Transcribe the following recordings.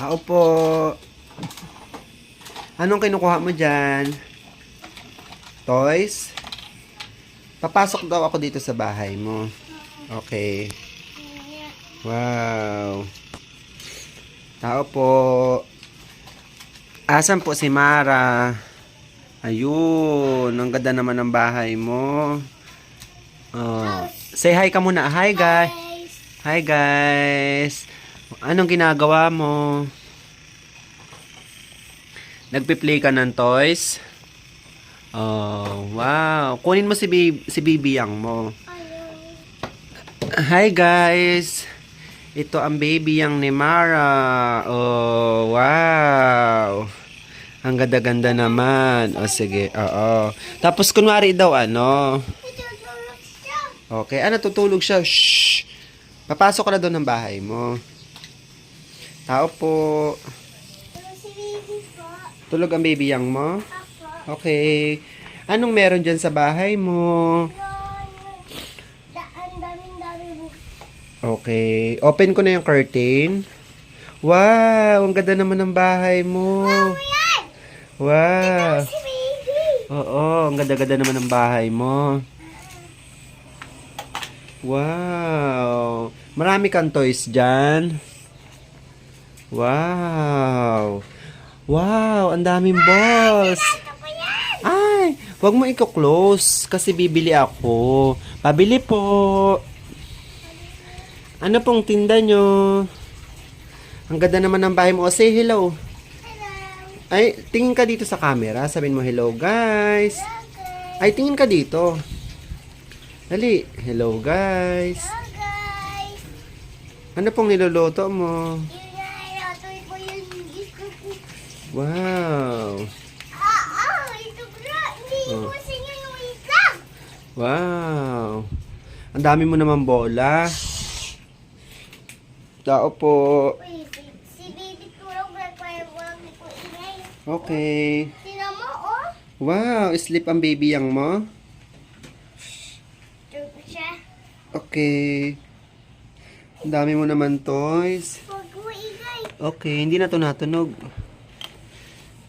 Tao po. Anong kinukuha mo dyan? Toys? Papasok daw ako dito sa bahay mo. Okay. Wow. Tao po. Asan po si Mara? Ayun. Ang ganda naman ng bahay mo. Oh. Say hi ka muna. Hi guys. Hi guys. Anong ginagawa mo? Nagpi-play ka ng toys? Oh, wow. Kunin mo si Bibi Yang mo. Hi guys. Ito ang baby yang ni Mara. Oh, wow. Ang ganda-ganda naman. O sige, oo. Tapos kunwari daw ano. Okay, tutulog siya. Shh. Papasok ka na doon ng bahay mo. Tao po. Tulog ang baby yang mo? Okay. Anong meron dyan sa bahay mo? Okay. Open ko na yung curtain. Wow! Ang ganda naman ng bahay mo. Wow! Oo, ang ganda-ganda naman ng bahay mo. Wow! Marami kang toys dyan. Wow! Wow! Ang daming balls. Ay! Huwag mo i-close kasi bibili ako. Pabili po. Ano pong tinda nyo? Ang ganda naman ng bahay mo. O, say hello. Ay, tingin ka dito sa camera. Sabihin mo, hello guys. Ay, tingin ka dito. Dali. Hello guys. Ano pong niluluto mo? Wow. Oh. Wow. Ang dami mo naman bola. Tao po. Okay. Wow, sleep ang baby yang mo. Okay. Ang dami mo naman toys. Okay, hindi na to natunog.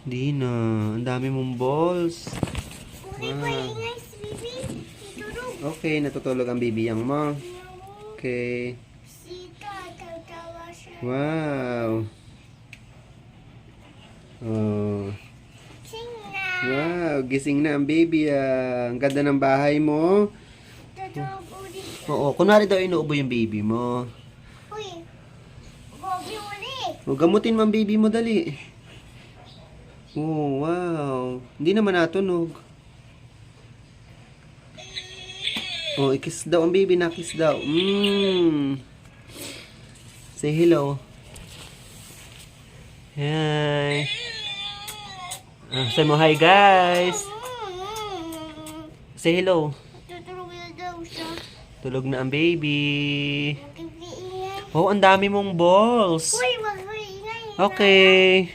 Hindi na. Ang dami mong balls. Wow. Okay, natutulog ang baby yang mo. Okay. Wow. Oh. Wow, gising na ang baby. Ang ganda ng bahay mo. Oo, kunwari daw inuubo yung baby mo. O, gamutin mo ang baby mo, dali. Oh, wow. Hindi naman natunog. Oh, ikis daw ang baby, nakis daw. Say hello. Hi. Say mo hi guys. Say hello. Tulog na ang baby. Oh, ang dami mong balls. Okay.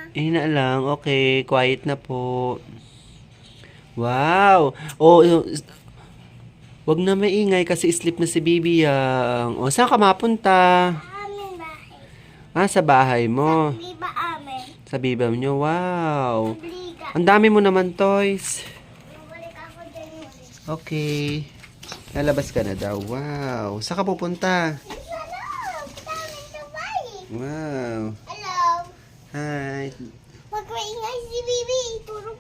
Hina lang. Okay, quiet na po. Wow. Oh, wag na maingay kasi sleep na si Bibi yang. O, saan ka mapunta? Sa bahay mo. Sa biba nyo. Wow. Ang dami mo naman toys. Okay. Lalabas ka na daw. Wow. Saan ka pupunta? Wow. Hello. Hi. Wag maingay si Bibi. Tulog